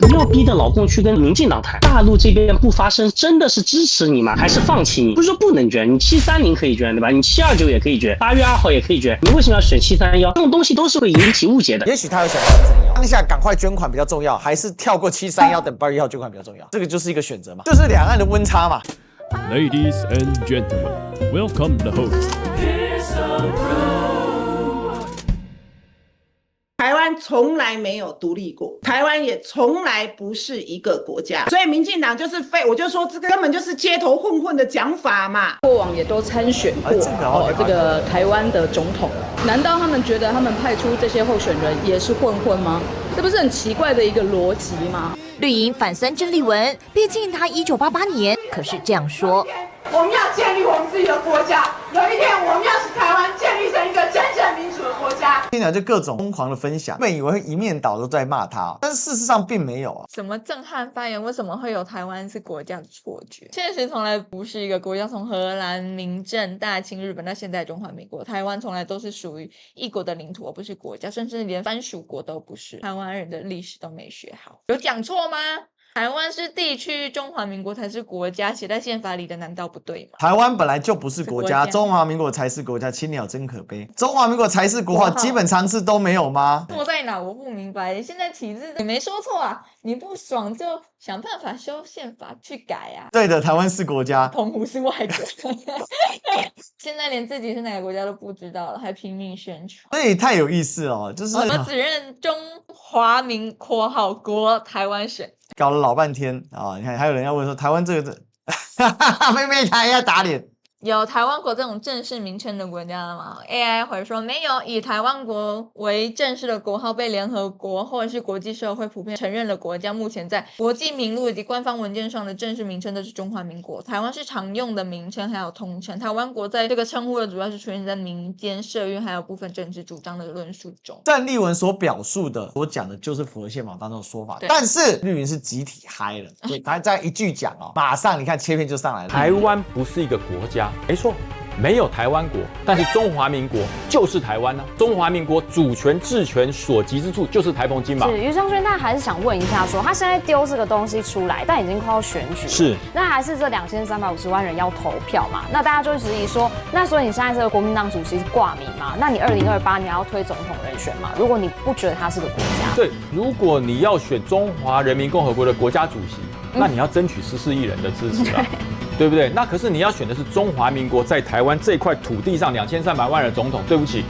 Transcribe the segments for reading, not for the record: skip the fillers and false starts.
不要逼着老共去跟民進党談。大陸這邊不發聲，真的是支持你嗎？還是放棄你？不是說不能捐，你730可以捐，對吧？你729也可以捐，8月2號也可以捐，你為什麼要選731？這種東西都是會引起誤解的。也許他有想731，當下趕快捐款比較重要，還是跳過731等8月1號捐款比較重要？這個就是一個選擇嘛，就是兩岸的溫差嘛。Ladies and gentlemen, welcome the host. 台灣從來沒有獨立過，台灣也從來不是一個國家，所以民進黨就是廢，我就說這個根本就是街頭混混的講法嘛。過往也都參選過這個台灣的總統，難道他們覺得他們派出這些候選人也是混混嗎？這不是很奇怪的一個邏輯嗎？綠營反酸鄭麗文，畢竟他1988年可是這樣說。我們要建立我們自己的國家，有一天我们要使台灣建立成一個真正民主的國家。听起来就各種瘋狂的分享，本以為一面倒都在罵他，但是事實上並沒有啊。什麼震撼發言？為什麼會有台灣是國家的錯覺？現實從來不是一個國家，從荷蘭、明鄭、大清、日本到現在中華民國，台灣從來都是屬於一國的領土，而不是國家，甚至連藩屬國都不是。台灣人的歷史都沒學好，有講錯嗎？台灣是地區，中華民國才是國家，寫在憲法裡的難道不對嗎？台灣本來就不是國家，中華民國才是國家，青鳥真可悲。中華民國才是國家，基本常識都沒有嗎？錯在哪？我不明白。現在體制也沒說錯啊，你不爽就想辦法修憲法去改啊。對的，台灣是國家，澎湖是外國。現在連自己是哪個國家都不知道了，還拼命宣傳，所以太有意思了，就是我只認中華民國國台灣省。搞了老半天啊！你看，還有人要問說，台灣這個妹妹台要打臉。有台灣國這種正式名稱的國家了嗎 ？AI 回說沒有，以台灣國為正式的國號，被聯合國或者是國際社會普遍承認的國家，目前在國際名錄以及官方文件上的正式名稱都是中華民國。台灣是常用的名稱，還有通稱。台灣國在這個稱呼的主要是出現在民間社運還有部分政治主張的論述中。鄭麗文所表述的、所講的，就是符合憲法當中的說法。但是綠營是集體嗨了，所以他再一句講哦，馬上你看切片就上來了。台灣不是一個國家。沒錯，沒有台灣國，但是中華民國就是台灣呢、啊。中華民國主權、治權所及之處就是台澎金馬。是於將軍，但還是想問一下說他現在丟這個東西出來，但已經快要選舉了，是，那還是這2350萬人要投票嘛？那大家就會質疑說，那所以你現在這個國民黨主席是掛名嘛？那你2028你還要推總統人選嘛？如果你不覺得他是個國家，對，如果你要選中華人民共和國的國家主席，那你要爭取14億人的支持啊。對不對？那可是你要選的是中華民國在台灣這塊土地上2300萬人的總統，對不起，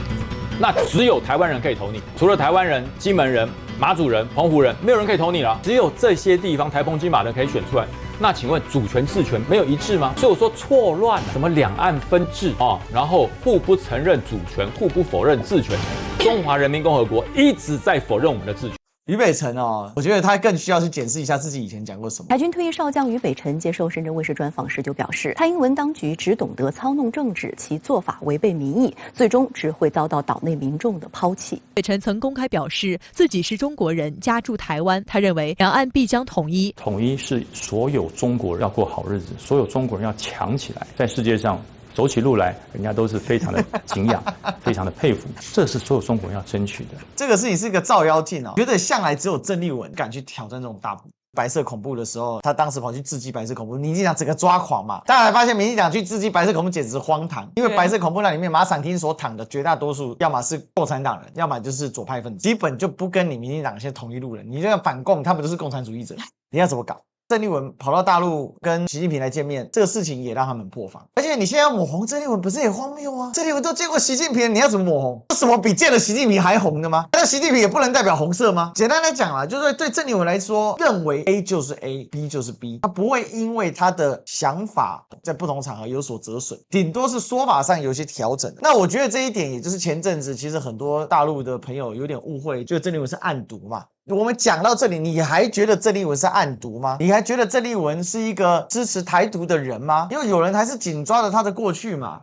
那只有台灣人可以投你，除了台灣人、金門人、馬祖人、澎湖人，沒有人可以投你了。只有這些地方台澎金馬人可以選出來。那請問主權治權沒有一致嗎？所以我說錯亂了，什麼兩岸分治啊，然後互不承認主權，互不否認治權。中華人民共和國一直在否認我們的治權。於北辰哦，我覺得他更需要去檢視一下自己以前講過什麼。海軍退役少將於北辰接受深圳衛視專訪時就表示，蔡英文當局只懂得操弄政治，其做法違背民意，最終只會遭到島內民眾的拋棄。北辰曾公開表示自己是中國人，家住台灣，他認為兩岸必將統一。統一是所有中國人要過好日子，所有中國人要強起來，在世界上走起路來，人家都是非常的敬仰，非常的佩服，這是所有中國人要爭取的。這個事情是一個照妖鏡啊，覺得向來只有鄭麗文敢去挑戰這種大白色恐怖的時候，他當時跑去刺激白色恐怖，民進黨整個抓狂嘛。大家還發現民進黨去刺激白色恐怖簡直是荒唐，因為白色恐怖那裡面馬場町所躺的絕大多數，要麼是共產黨人，要麼就是左派分子，基本就不跟你民進黨先同一路人。你這個反共，他們都是共產主義者，你要怎麼搞？鄭麗文跑到大陸跟習近平來見面，這個事情也讓他們破防。而且你現在要抹紅鄭麗文，不是也荒謬嗎？鄭麗文都見過習近平，你要怎麼抹紅？有什麼比見了習近平還紅的嗎？那習近平也不能代表紅色嗎？簡單來講啊，就是對鄭麗文來說，認為 A 就是 A，B 就是 B， 他不會因為他的想法在不同場合有所折損，頂多是說法上有些調整。那我覺得這一點，也就是前陣子其實很多大陸的朋友有點誤會，就鄭麗文是暗獨嘛。我們講到這裡，你還覺得鄭麗文是暗獨嗎？你還覺得鄭麗文是一個支持台獨的人嗎？因為有人還是緊抓着他的過去嘛。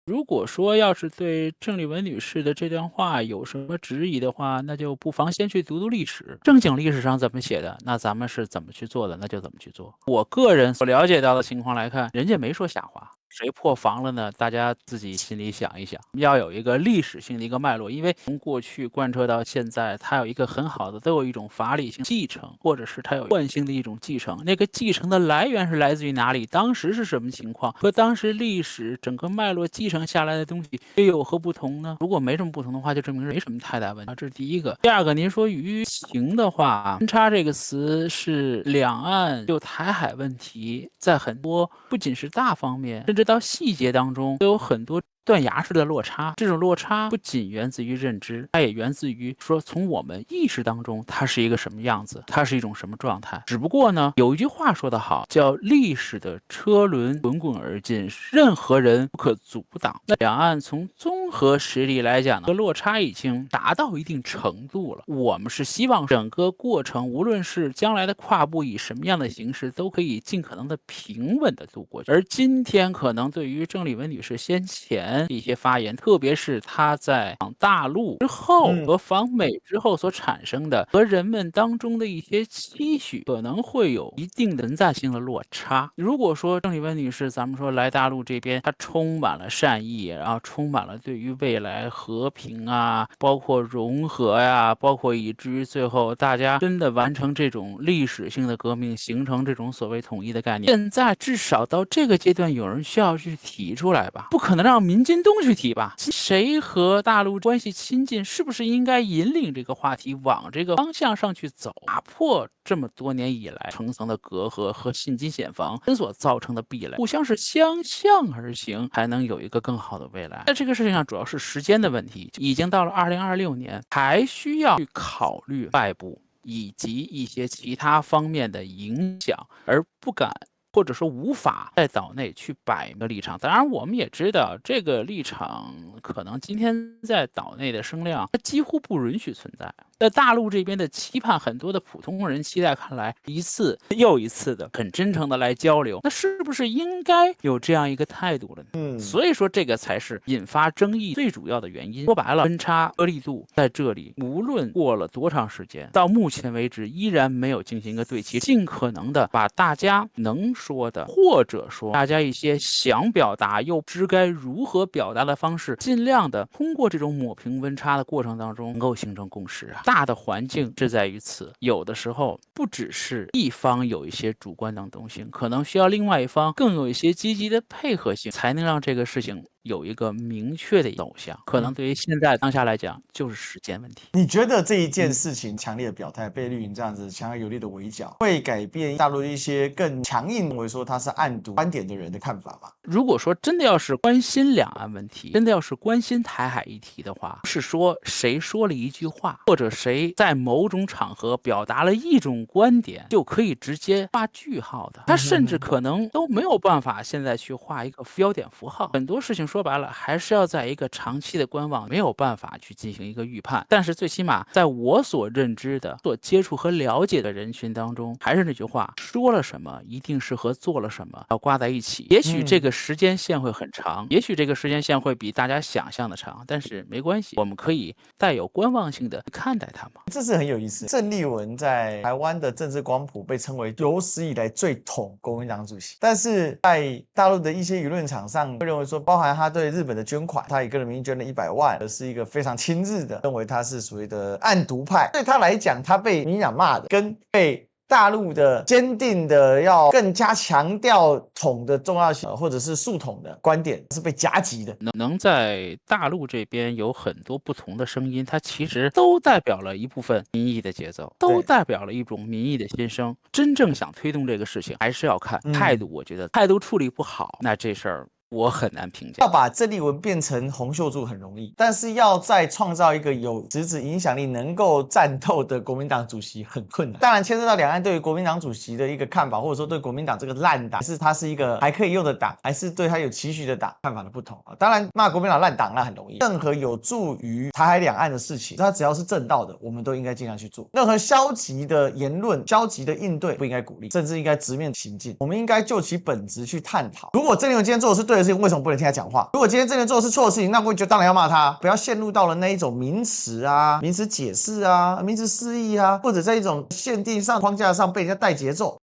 如果說要是對鄭麗文女士的這段話有什麼質疑的話，那就不妨先去讀讀歷史，正經歷史上怎麼寫的，那咱們是怎麼去做的，那就怎麼去做。我個人所了解到的情況來看，人家沒說瞎話。誰破防了呢？大家自己心裡想一想，要有一個歷史性的一個脈絡，因為從過去貫徹到現在，它有一個很好的，都有一種法理性繼承，或者是它有慣性的一種繼承。那個繼承的來源是來自於哪裡？當時是什麼情況？和當時歷史整個脈絡繼承下來的東西又有何不同呢？如果沒什麼不同的話，就證明沒什麼太大問題。這是第一個。第二個，您說輿情的話，分叉這個詞是兩岸就台海問題，在很多不僅是大方面，甚至到細節當中都有很多斷崖式的落差。这種落差不僅源自於認知，它也源自於說從我們意識當中它是一個什麼樣子，它是一種什麼狀態。只不過呢，有一句話說得好，叫歷史的車輪滾滾而進，任何人不可阻擋。那兩岸從綜合實力來講呢，落差已經達到一定程度了。我們是希望整個過程，無論是將來的跨步以什麼樣的形式，都可以盡可能的平穩的度過。而今天可能对於鄭麗文女士先前一些發言，特別是她在訪大陸之後和訪美之後所產生的和人們當中的一些期許，可能會有一定的存在性的落差。如果說鄭麗文女士咱們說來大陸這邊，她充滿了善意，然後充滿了對於未來和平啊，包括融合呀，包括以至於最後大家真的完成這種歷史性的革命，形成這種所謂統一的概念。現在至少到這個階段，有人需要去提出來吧，不可能讓民進黨去提吧？誰和大陸關係親近，是不是應該引領這個話題往這個方向上去走，打破這麼多年以來層層的隔閡和信金險房所造成的壁壘，互相是相向而行，才能有一個更好的未来。在這個事情上，主要是時間的問題，已經到了2026年，還需要去考慮外部以及一些其他方面的影響，而不敢或者說無法在島內去擺一個立場。當然我們也知道這個立場可能今天在島內的聲量它幾乎不允許存在。在大陸這邊的期盼，很多的普通人期待看來一次又一次的很真誠的來交流，那是不是應該有這樣一個態度了呢？所以說這個才是引發爭議最主要的原因。說白了，分差和力度在這裡無論過了多長時間，到目前為止依然沒有進行一個對齊，盡可能的把大家能說的，或者說大家一些想表達又不知該如何表達的方式，盡量的通過這種抹平溫差的過程當中能夠形成共識啊。大的環境是在於此，有的時候不只是一方有一些主觀能動性，可能需要另外一方更有一些積極的配合性，才能讓這個事情有一個明確的走向。可能對於現在當下來講，就是時間問題。你覺得這一件事情強烈的表態，被綠營這樣子強而有力的圍剿，會改變大陸一些更強硬認為說他是暗獨觀點的人的看法嗎？如果說真的要是關心兩岸問題，真的要是關心台海議題的話，不是說誰說了一句話，或者誰在某種場合表達了一種觀點，就可以直接畫句號的。他甚至可能都沒有辦法現在去畫一個標點符號。很多事情說白了，還是要在一個長期的觀望，沒有辦法去進行一個預判。但是最起碼在我所認知的、所接觸和了解的人群當中，還是那句話，說了什麼一定是和做了什麼要掛在一起。也許這個時間線會很長，也許這個時間線會比大家想象的長，但是沒關係，我們可以帶有觀望性的看待它嘛。這是很有意思。鄭麗文在台灣的政治光譜被稱為有史以來最捅國民黨主席，但是在大陸的一些輿論場上會認為說，包含他對日本的捐款，他以個人名義捐了100萬，是一個非常親日的，認為他是所謂的暗獨派。對他來講，他被民進黨罵的跟被大陸的堅定的要更加強調統的重要性，或者是肅統的觀點是被夾擊的。能在大陸這邊有很多不同的聲音，它其實都代表了一部分民意的節奏，都代表了一種民意的心聲。真正想推動這個事情，還是要看態度。我覺得態度處理不好，那這事兒我很難評價。要把鄭麗文變成洪秀柱很容易，但是要再創造一個有實質影響力、能夠戰鬥的國民黨主席很困難。當然牽涉到兩岸對於國民黨主席的一個看法，或者說對國民黨這個爛黨，是他是一個還可以用的黨，還是對他有期許的黨，看法的不同啊。當然罵國民黨爛黨那很容易，任何有助於台海兩岸的事情，他只要是正道的，我們都應該盡量去做。任何消極的言論、消極的應對不應該鼓勵，甚至應該直面行進。我們應該就其本質去探討。如果鄭麗文今天做的是對的事情，為什麼不能聽他講話？如果今天鄭麗文做的是錯的事情，那我就當然要罵他，不要陷入到了那一種名詞啊、名詞解釋啊、名詞釋義啊，或者在一種限定上框架上被人家帶節奏。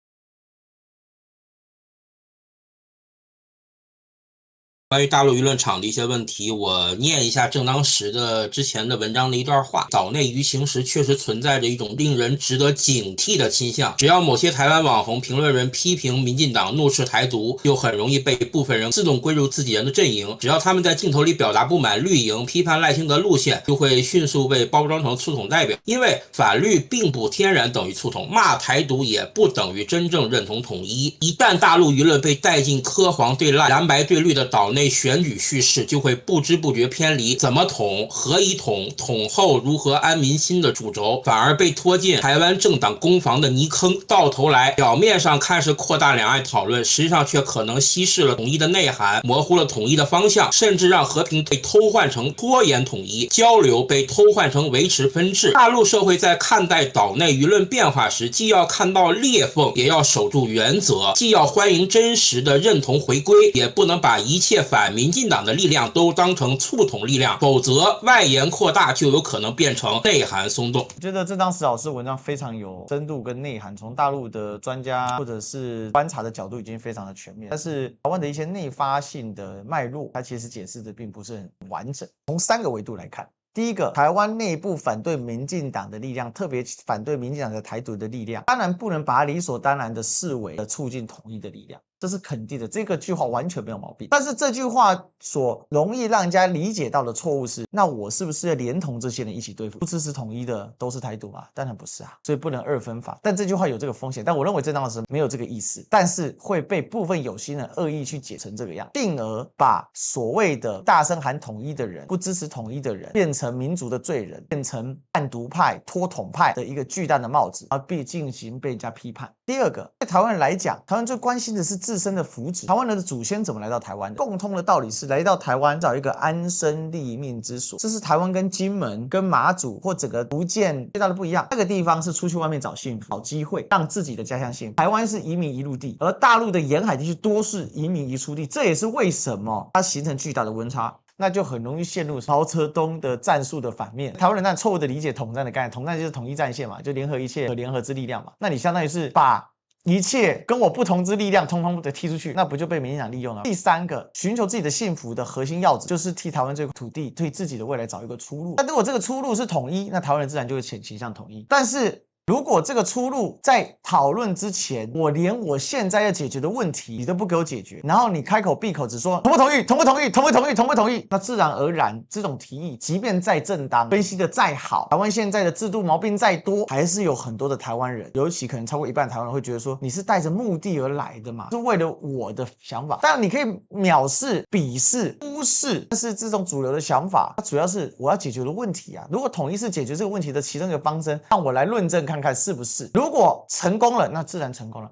關於大陸輿論場的一些問題，我念一下正當時的之前的文章的一段話。島內輿情時確實存在着一種令人值得警惕的傾向，只要某些台灣網紅評論人批評民進黨怒斥台獨，就很容易被部分人自動歸入自己人的陣營，只要他們在鏡頭裡表達不滿綠營，批判賴清德路線，就會迅速被包裝成促統代表。因為反綠並不天然等於促統，罵台獨也不等於真正認同統一。一旦大陸輿論被帶進科黃對賴、藍白對綠的島內選舉敘事，就會不知不覺偏離怎麼統、何以統、統後如何安民心的主軸，反而被拖進台灣政黨攻防的泥坑。到頭來，表面上看是擴大兩岸討論，實際上卻可能稀釋了統一的內涵，模糊了統一的方向，甚至讓和平被偷換成拖延統一，交流被偷換成維持分治。大陸社會在看待島內輿論變化時，既要看到裂縫，也要守住原則，既要歡迎真實的認同回歸，也不能把一切反民進黨的力量都當成促統力量，否則外延擴大就有可能變成內涵鬆動。我覺得正當時老師文章非常有深度跟內涵，從大陸的專家或者是觀察的角度已經非常的全面，但是台灣的一些內發性的脈絡，它其實解釋的並不是很完整。從3個維度來看，第一個，台灣內部反對民進黨的力量，特別反對民進黨的台獨的力量，當然不能把它理所當然的視為促進統一的力量，這是肯定的，這個句話完全沒有毛病。但是這句話所容易讓人家理解到的錯誤是，那我是不是要連同這些人一起對付？不支持統一的都是台獨啊？當然不是啊，所以不能二分法。但這句話有這個風險，但我認為正當時沒有這個意思，但是會被部分有心人惡意去解成這個樣，進而把所謂的大聲喊統一的人、不支持統一的人變成民族的罪人，變成叛獨派、脫統派的一個巨大的帽子，而被進行被人家批判。第二個，對台灣人來講，台灣最關心的是自身的福祉。台灣人的祖先怎麼來到台灣的？共通的道理是來到台灣找一個安身立命之所。這是台灣跟金門、跟馬祖或整個福建最大的不一樣。那個地方是出去外面找幸福、找機會，讓自己的家鄉幸福。台灣是移民移入地，而大陸的沿海地區多是移民移出地。這也是為什麼它形成巨大的溫差。那就很容易陷入毛澤東的戰術的反面。台灣人那錯誤的理解統戰的概念，統戰就是統一戰線嘛，就聯合一切和聯合之力量嘛。那你相當於是把一切跟我不同之力量通通的踢出去，那不就被民進黨利用了？第3個，尋求自己的幸福的核心要旨，就是替台灣這塊土地、替自己的未來找一個出路。那如果這個出路是統一，那台灣人自然就會傾向統一。但是如果這個出路在討論之前，我連我現在要解決的問題你都不給我解決，然後你開口閉口只說同不同意、同不同意、同不同意、同不同意，那自然而然這種提議，即便再正當、分析的再好，台灣現在的制度毛病再多，還是有很多的台灣人，尤其可能超過一半的台灣人會覺得說，你是帶着目的而來的嘛，是為了我的想法。當然你可以藐視、鄙視、忽視，但是這種主流的想法，它主要是我要解決的問題啊。如果統一是解決這個問題的其中一個方針，讓我來論證看看是不是。如果成功了，那自然成功了。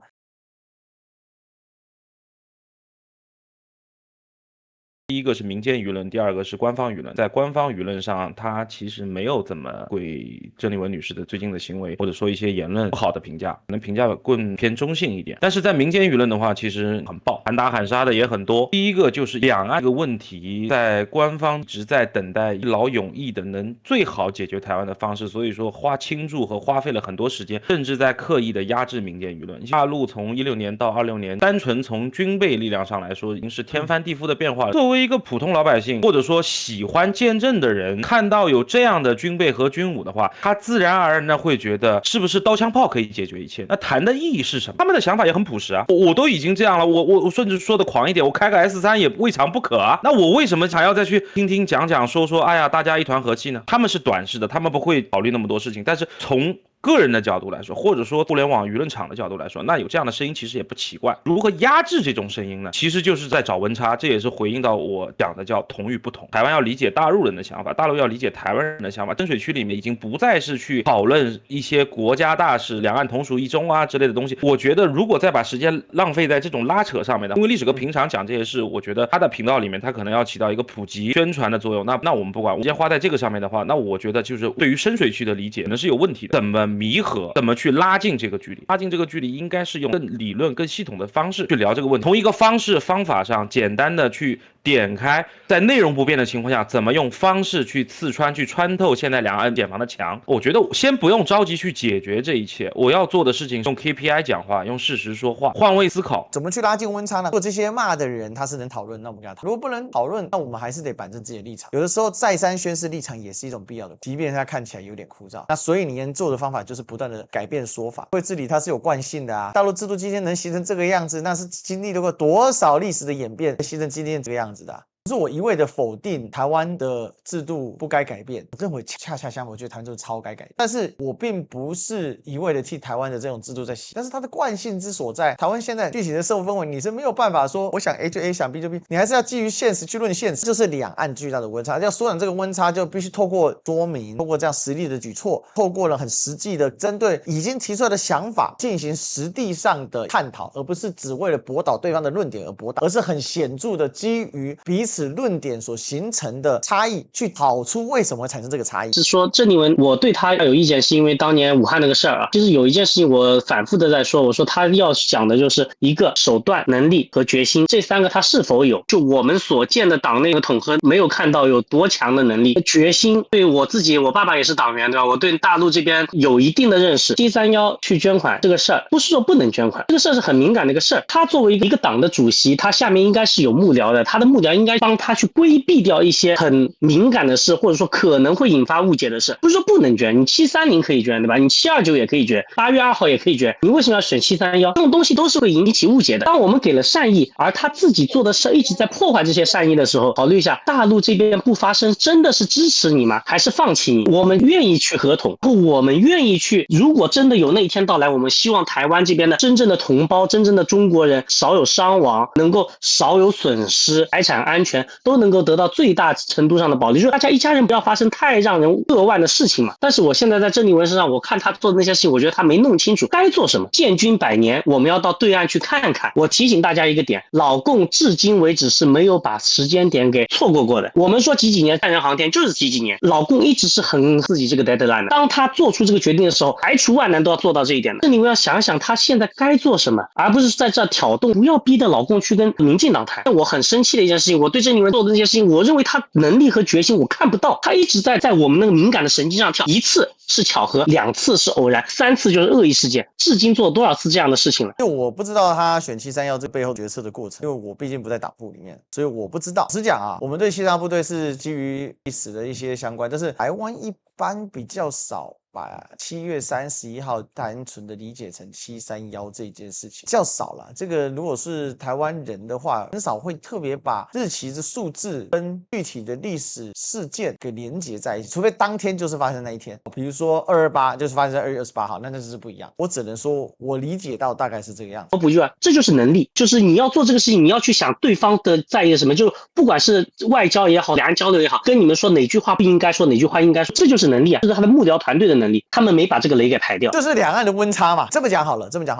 第一個是民間輿論，第二個是官方輿論。在官方輿論上，他其實沒有怎麼對鄭麗文女士的最近的行為或者說一些言論不好的評價，可能評價更偏中性一點。但是在民間輿論的話，其實很爆，喊打喊殺的也很多。第一個就是兩岸這個問題，在官方一直在等待一劳永逸的能最好解決台灣的方式，所以說花傾注和花費了很多時間，甚至在刻意的壓制民間輿論。大陸從16年到26年，單純從軍備力量上來說，已經是天翻地覆的變化了。作為一個普通老百姓，或者說喜歡見證的人，看到有這樣的軍備和軍武的話，他自然而然的會覺得，是不是刀槍炮可以解決一切？那談的意義是什麼？他們的想法也很樸實啊，我都已經這樣了，我甚至說的狂一點，我開個 S3也未嘗不可啊。那我為什麼還要再去聽聽講講說，哎呀，大家一團和氣呢？他們是短視的，他們不會考慮那麼多事情。但是從個人的角度來說，或者说互聯網輿論場的角度來說，那有這樣的聲音其實也不奇怪。如何壓制這種聲音呢？其實就是在找溫差，這也是回應到我講的叫同與不同。台灣要理解大陸人的想法，大陸要理解台灣人的想法。深水區裡面已經不再是去討論一些國家大事、兩岸同屬一中啊之類的東西。我覺得如果再把時間浪費在這種拉扯上面的，因為歷史哥平常講這些事，我覺得他的頻道裡面他可能要起到一個普及宣傳的作用。那我們不管，我們時間花在這個上面的話，那我覺得就是對於深水區的理解可能是有問題的。怎麼彌合，怎麼去拉近這個距離？拉近這個距離應該是用更理論、更系統的方式去聊這個問題。從一個方式方法上簡單的去點開，在內容不變的情況下，怎麼用方式去刺穿、去穿透現在兩岸檢防的牆。我覺得先不用着急去解決這一切，我要做的事情用 KPI 講話，用事實說話，換位思考。怎麼去拉近溫差呢？如果這些罵的人他是能討論，那我們跟他討論；如果不能討論，那我們還是得板正自己的立場。有的時候再三宣示立場也是一种必要的，即便它看起來有點枯燥。那所以你能做的方法就是不斷的改变說法。会治理它是有慣性的啊，大陸制度今天能形成這個樣子，那是經歷了過多少歷史的演變，形成今天這個樣子的啊。不是我一味的否定台灣的制度不該改變，我認為恰恰相反，我覺得台灣制度超該改變。但是我並不是一味的替台灣的這種制度在洗，但是它的慣性之所在，台灣現在具體的社會氛圍，你是沒有辦法說我想 A 就 A， 想 B 就 B， 你還是要基於現實去論現實，就是兩岸巨大的溫差。要縮短這個溫差，就必須透過說明，透過這樣實力的舉措，透過了很實際的針對已經提出來的想法進行實地上的探討，而不是只為了駁倒對方的論點而駁倒，而是很顯著的基於彼此論點所形成的差異，去討出為什麼会產生這個差異。是說鄭麗文，我對他有意見，是因為當年武漢那個事兒啊，其實有一件事情我反复的在說，我說他要講的就是一個手段、能力和決心，這三個他是否有？就我們所見的黨內的統合，沒有看到有多強的能力、決心。對我自己，我爸爸也是黨員，對吧？我對大陸這邊有一定的認識。731去捐款這個事兒，不是說不能捐款，這個事兒是很敏感的一個事兒。他作為一個黨的主席，他下面應該是有幕僚的，他的幕僚應該幫他去規避掉一些很敏感的事，或者說可能會引發誤解的事。不是說不能捐，你730可以捐，對吧？你729也可以捐，8月2號也可以捐，你為什麼要選731？这種東西都是會引起誤解的。當我們給了善意，而他自己做的事一直在破壞這些善意的時候，考慮一下大陸這邊不發聲，真的是支持你嗎？還是放棄你？我們願意去合同，我們願意去。如果真的有那一天到來，我們希望台灣這邊的真正的同胞、真正的中國人少有傷亡，能夠少有損失，財產安全都能夠得到最大程度上的保障，就是大家一家人不要發生太讓人扼腕的事情嘛。但是我現在在鄭麗文身上，我看他做的那些事情，我覺得他沒弄清楚該做什麼。建軍100年，我們要到對岸去看看。我提醒大家一個點，老共至今為止是沒有把時間點給錯過的。我們說幾年載人航天就是幾年，老共一直是很自己這個 deadline 的。當他做出這個決定的時候，排除萬難都要做到這一點的。鄭麗文要想想他現在該做什麼，而不是在這挑動，不要逼得老共去跟民進黨談。我很生氣的一件事情，我對鄭麗文做的那些事情，我認為他能力和決心我看不到，他一直在我們那個敏感的神經上跳，一次是巧合，2次是偶然，3次就是惡意事件。至今做了多少次這樣的事情了？因為我不知道他選731這背後決策的過程，因為我畢竟不在黨部裡面，所以我不知道。實講啊，我們對731部隊是基於歷史的一些相關，但是台灣一般比較少把7月31號單純的理解成731這件事情，較少了。這個如果是台灣人的話，很少會特別把日期的數字跟具體的歷史事件給連結在一起，除非當天就是發生那一天。比如說228就是發生在2月28號，那就是不一樣。我只能說我理解到大概是這個樣子。我補一句啊，這就是能力，就是你要做這個事情，你要去想對方的在意什麼，就不管是外交也好，兩岸交流也好，跟你們說哪句話不應該說，哪句話應該說，這就是能力啊，這是他的幕僚團隊的能力，他們沒把這個雷給排掉，就是兩岸的溫差嘛。這麼講好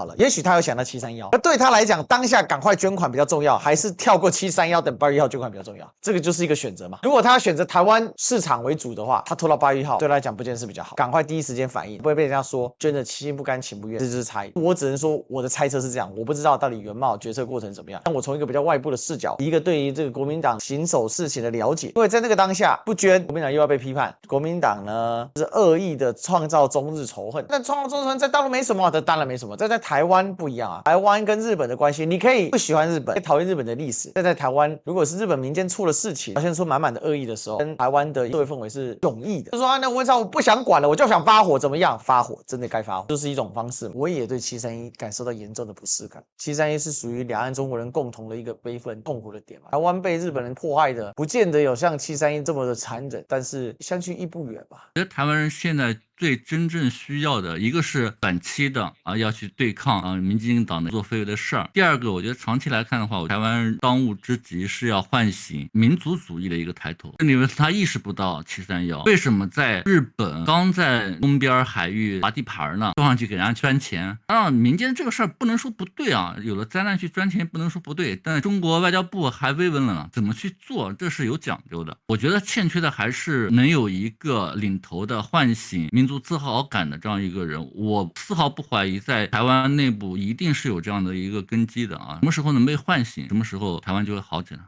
了，也許他有想到731，而對他來講，當下趕快捐款比較重要，還是跳過731等8月1號捐款比較重要？這個就是一個選擇嘛。如果他選擇台灣市場為主的話，他拖到8月1號，對他來講不見得是比較好，趕快第一時間反應，不會被人家說捐的心不甘情不願，這就是差異。我只能說我的猜測是這樣，我不知道到底原貌決策過程怎麼樣。但我從一個比較外部的視角，一個對於這個國民黨行守事情的了解，因為在那個當下不捐，國民黨又要被批判，國民黨呢是惡意的創造中日仇恨。但創造中日仇恨在大陸沒什麼，當然沒什麼。在台灣不一樣啊，台灣跟日本的關係，你可以不喜歡日本，討厭日本的歷史，但在台灣，如果是日本民間出了事情，表現出滿滿的惡意的時候，跟台灣的社會氛圍是迥異的。就說那溫差我不想管了，我就想發火，怎麼樣？發火真的該發火，就是一種方式。我也對731感受到嚴重的不適感。731是屬於兩岸中國人共同的一個悲憤痛苦的點嘛。台灣被日本人迫害的，不見得有像731這麼的殘忍，但是相去亦不遠吧。我覺得台灣人現在最真正需要的一個是短期的要去對抗民進黨的作非為的事兒。第二個，我覺得長期來看的話，台灣當務之急是要喚醒民族主義的一個抬頭。因為他意識不到731為什麼在日本剛在東邊海域拔地盤呢，坐上去給人家捐錢。當然，民間這個事兒不能說不對啊，有了災難去捐錢不能說不對，但中國外交部還慰問了呢，怎麼去做這是有講究的。我覺得欠缺的還是能有一個領頭的喚醒民族自豪感的這樣一個人。我絲毫不懷疑在台灣內部一定是有這樣的一個根基的啊，什麼時候能被喚醒，什麼時候台灣就會好起來。